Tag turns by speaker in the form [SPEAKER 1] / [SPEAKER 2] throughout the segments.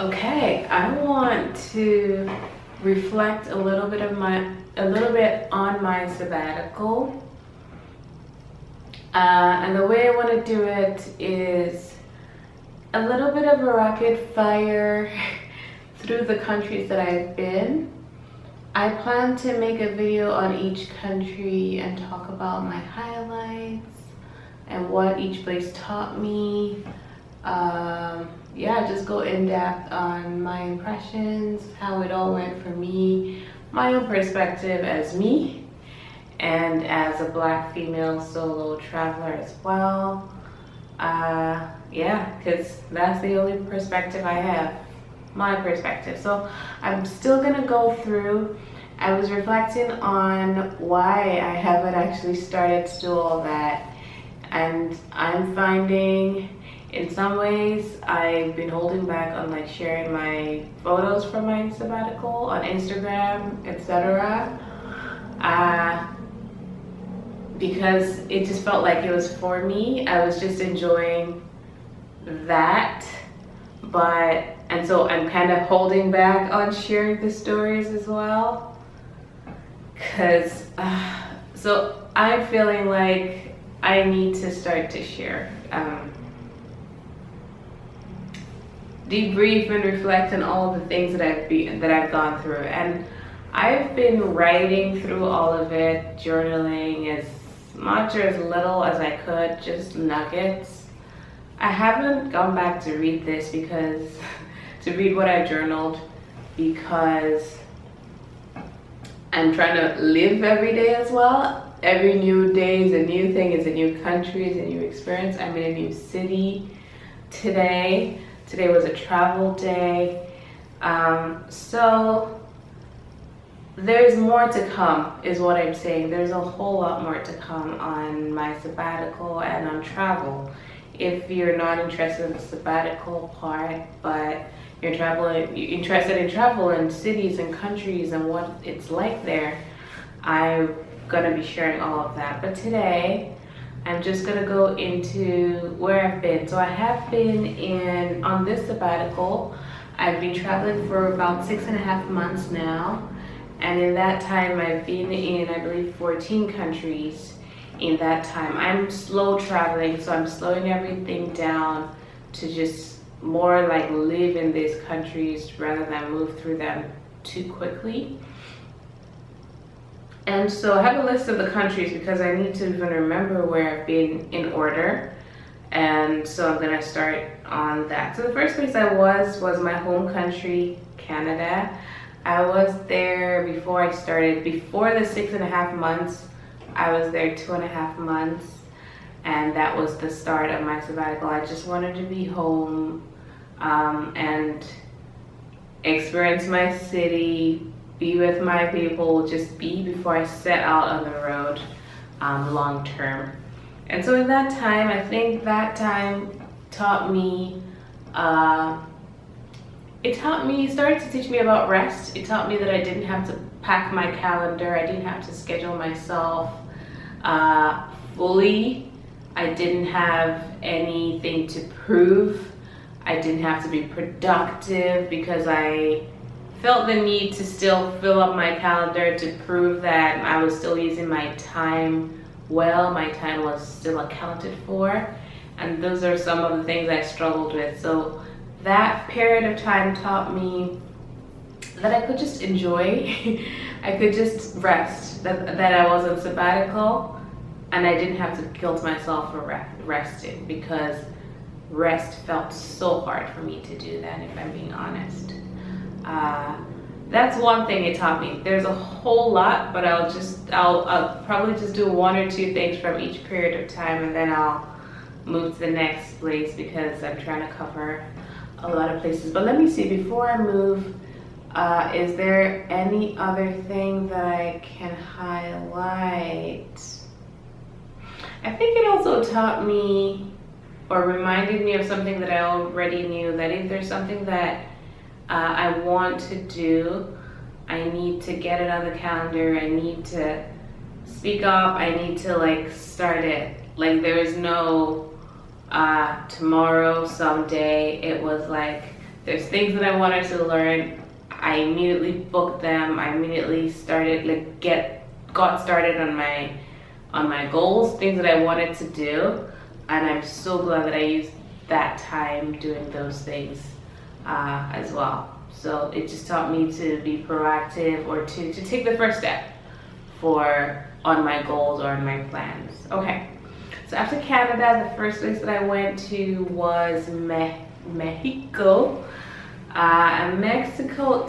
[SPEAKER 1] Okay, I want to reflect a little bit on my sabbatical. And the way I want to do it is a little bit of a rapid fire through the countries that I've been. I plan to make a video on each country and talk about my highlights and what each place taught me. Yeah, just go in depth on my impressions, how it all went for me, my own perspective as me, and as a Black female solo traveler as well. Yeah, because that's the only perspective I have, my perspective. So I'm still gonna go through. I was reflecting on why I haven't actually started to do all that, and I'm finding in some ways I've been holding back on like sharing my photos from my sabbatical on Instagram, etc. Because it just felt like it was for me. I was just enjoying that, and so I'm kind of holding back on sharing the stories as well, because so I'm feeling like I need to start to share, debrief and reflect on all of the things that I've gone through. And I've been writing through all of it, journaling as much or as little as I could, just nuggets. I haven't gone back to read this to read what I journaled, because I'm trying to live every day as well. Every new day is a new thing, it's a new country, it's a new experience. I'm in a new city today. Today was a travel day. So there's more to come is what I'm saying. There's a whole lot more to come on my sabbatical and on travel. If you're not interested in the sabbatical part, but you're interested in travel and cities and countries and what it's like there, I'm gonna be sharing all of that. But today, I'm just gonna go into where I've been. So I have been on this sabbatical, I've been traveling for about 6.5 months now. And in that time, I've been in, I believe, 14 countries in that time. I'm slow traveling, so I'm slowing everything down to just more like live in these countries rather than move through them too quickly. And so I have a list of the countries because I need to even remember where I've been in order. And so I'm gonna start on that. So the first place I was my home country, Canada. I was there before I started. Before the 6.5 months, I was there 2.5 months. And that was the start of my sabbatical. I just wanted to be home and experience my city, be with my people, just be before I set out on the road long term. And so in that time, I think that time taught me, it started to teach me about rest. It taught me that I didn't have to pack my calendar. I didn't have to schedule myself fully. I didn't have anything to prove. I didn't have to be productive because I felt the need to still fill up my calendar to prove that I was still using my time well, my time was still accounted for. And those are some of the things I struggled with. So that period of time taught me that I could just enjoy, I could just rest, that I was on sabbatical, and I didn't have to guilt myself for resting, because rest felt so hard for me to do that, if I'm being honest. That's one thing it taught me. There's a whole lot, but I'll probably just do 1 or 2 things from each period of time, and then I'll move to the next place because I'm trying to cover a lot of places. But let me see, before I move, is there any other thing that I can highlight? I think it also taught me, or reminded me of something that I already knew, that if there's something that I want to do, I need to get it on the calendar, I need to speak up, I need to like start it. Like there is no tomorrow, someday. It was like There's things that I wanted to learn. I immediately booked them. I immediately started got started on my goals, things that I wanted to do, and I'm so glad that I used that time doing those things as well. So it just taught me to be proactive, or to take the first step on my goals or on my plans. Okay, so after Canada, the first place that I went to was Mexico. And Mexico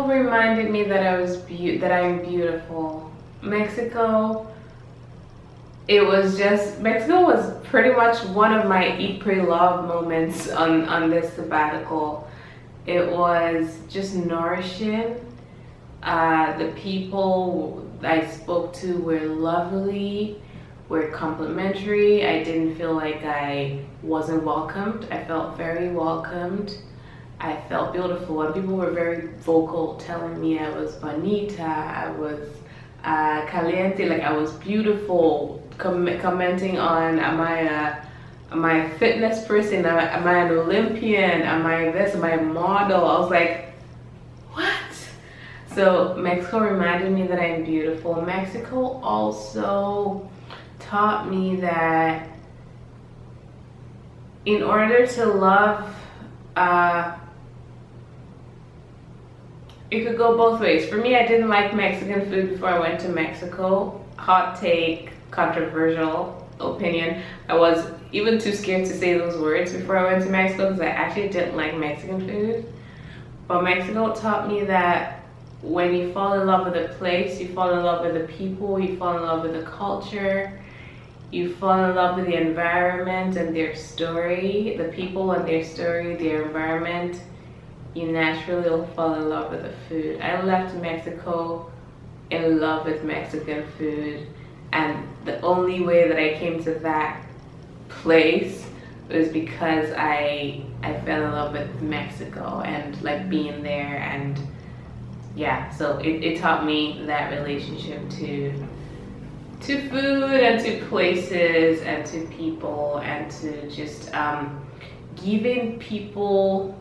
[SPEAKER 1] reminded me that I'm beautiful. Mexico was pretty much one of my eat, pray, love moments on this sabbatical. It was just nourishing. The people I spoke to were lovely, were complimentary. I didn't feel like I wasn't welcomed. I felt very welcomed. I felt beautiful, and people were very vocal, telling me I was bonita, I was caliente, like I was beautiful, commenting on, am I a fitness person, am I an Olympian, am I this, am I a model? I was like, what? So Mexico reminded me that I'm beautiful. Mexico also taught me that in order to love, it could go both ways. For me, I didn't like Mexican food before I went to Mexico. Hot take, controversial opinion. I was even too scared to say those words before I went to Mexico because I actually didn't like Mexican food. But Mexico taught me that when you fall in love with a place, you fall in love with the people, you fall in love with the culture, you fall in love with the environment and their story, the people and their story, their environment, you naturally will fall in love with the food. I left Mexico in love with Mexican food, and the only way that I came to that place was because I fell in love with Mexico and like being there, and yeah, so it taught me that relationship to food and to places and to people, and to just giving people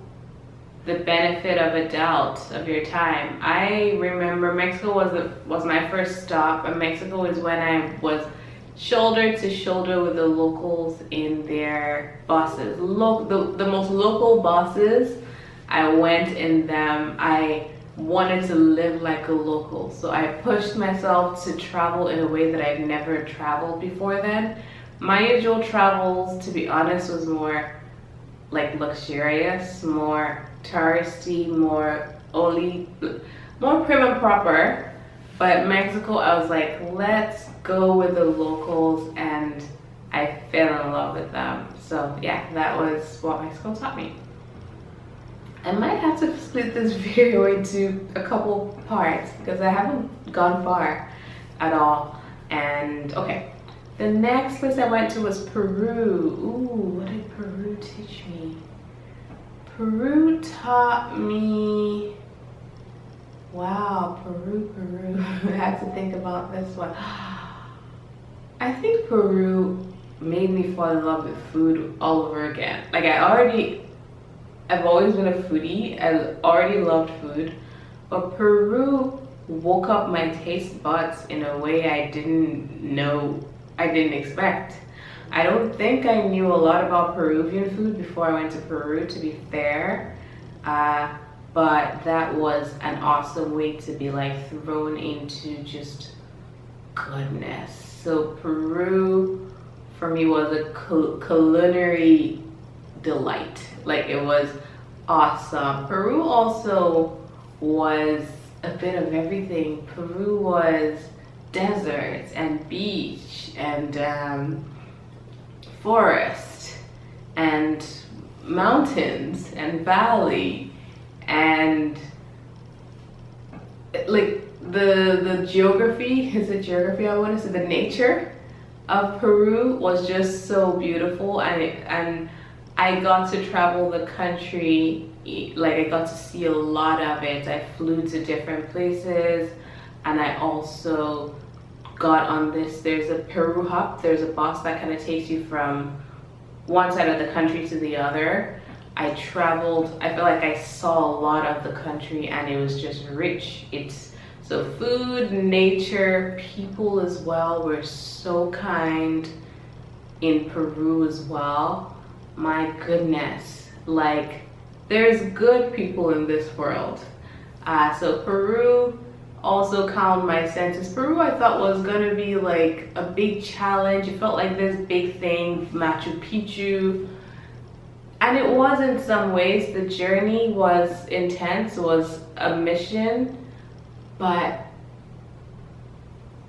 [SPEAKER 1] the benefit of a doubt of your time. I remember Mexico was my first stop, and Mexico is when I was shoulder to shoulder with the locals in their buses. The most local buses, I went in them. I wanted to live like a local, so I pushed myself to travel in a way that I've never traveled before then. My usual travels, to be honest, was more like luxurious, more touristy, more prim and proper. But Mexico, I was like, let's go with the locals, and I fell in love with them. So yeah, that was what Mexico taught me. I might have to split this video into a couple parts because I haven't gone far at all. And okay, the next place I went to was Peru. Ooh, what did Peru teach me? Peru taught me, wow, Peru. I have to think about this one. I think Peru made me fall in love with food all over again. Like I've always been a foodie. I already loved food, but Peru woke up my taste buds in a way I didn't expect. I don't think I knew a lot about Peruvian food before I went to Peru, to be fair, but that was an awesome way to be like thrown into just goodness. So Peru for me was a culinary delight. Like, it was awesome. Peru also was a bit of everything. Peru was desert and beach and forest and mountains and valley, and like the geography, is it geography I want to say, the nature of Peru was just so beautiful, and I got to travel the country, like I got to see a lot of it. I flew to different places, and I also got on this, there's a Peru hop, there's a bus that kind of takes you from one side of the country to the other. I traveled, I feel like I saw a lot of the country, and it was just rich. It's so food, nature, people as well were so kind in Peru as well. My goodness, like there's good people in this world. So Peru also calmed my senses. Peru I thought was gonna be like a big challenge. It felt like this big thing, Machu Picchu. And it was in some ways. The journey was intense, was a mission, but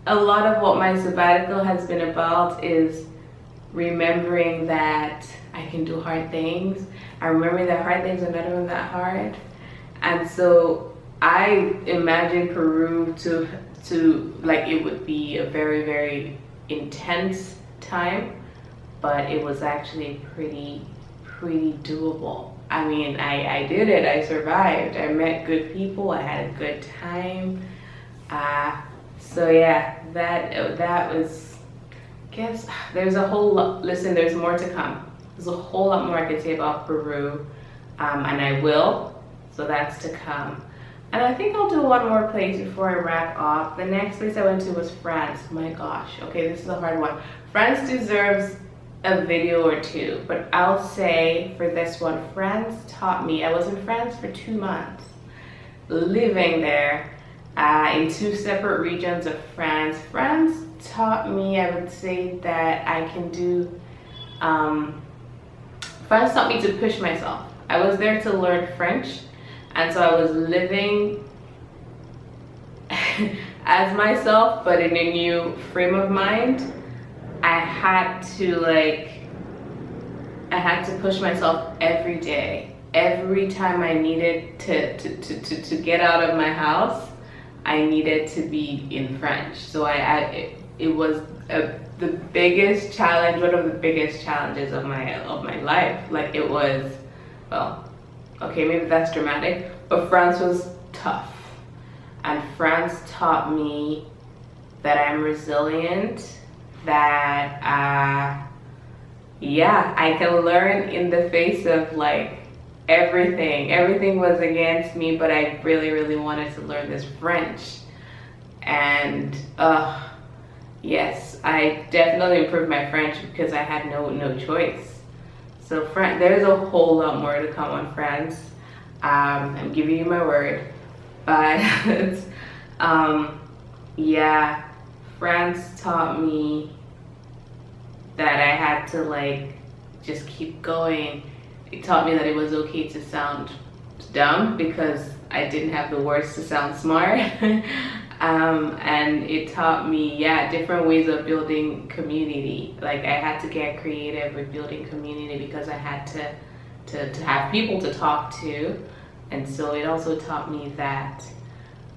[SPEAKER 1] a lot of what my sabbatical has been about is remembering that I can do hard things. I remember that hard things are not even that hard. And so I imagine Peru to like it would be a very, very intense time, but it was actually pretty doable. I mean, I did it. I survived. I met good people. I had a good time. So yeah, that was, I guess there's a whole lot. Listen, there's more to come. There's a whole lot more I could say about Peru, and I will. So that's to come. And I think I'll do one more place before I wrap up. The next place I went to was France. My gosh. Okay, this is a hard one. France deserves a video or two, but I'll say for this one, France taught me. I was in France for 2 months, living there in 2 separate regions of France. France taught me, I would say that I can do, France taught me to push myself. I was there to learn French, and so I was living as myself, but in a new frame of mind. I had to push myself every day. Every time I needed to get out of my house, I needed to be in French. So it was the biggest challenge, one of the biggest challenges of my life. Like it was, well, okay, maybe that's dramatic, but France was tough. And France taught me that I'm resilient, that yeah, I can learn in the face of like everything was against me, but I really wanted to learn this French. And yes, I definitely improved my French because I had no choice. So there's a whole lot more to come on France. I'm giving you my word, but yeah, France taught me that I had to like just keep going. It taught me that it was okay to sound dumb because I didn't have the words to sound smart. And it taught me, yeah, different ways of building community. Like I had to get creative with building community because I had to have people to talk to. And so it also taught me that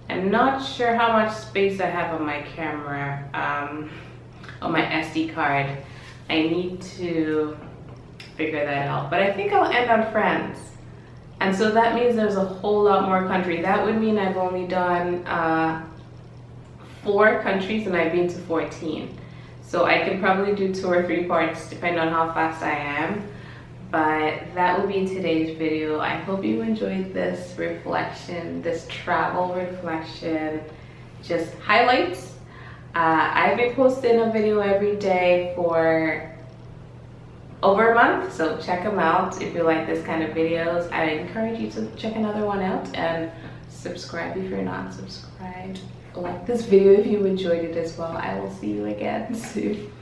[SPEAKER 1] I'm not sure how much space I have on my camera, on my SD card. I need to figure that out. But I think I'll end on France. And so that means there's a whole lot more country. That would mean I've only done 4 countries and I've been to 14. So I can probably do 2 or 3 parts depending on how fast I am. But that will be today's video. I hope you enjoyed this reflection, this travel reflection, just highlights. I've been posting a video every day for over a month, so check them out if you like this kind of videos. I encourage you to check another one out and subscribe if you're not subscribed. Like this video if you enjoyed it as well. I will see you again soon.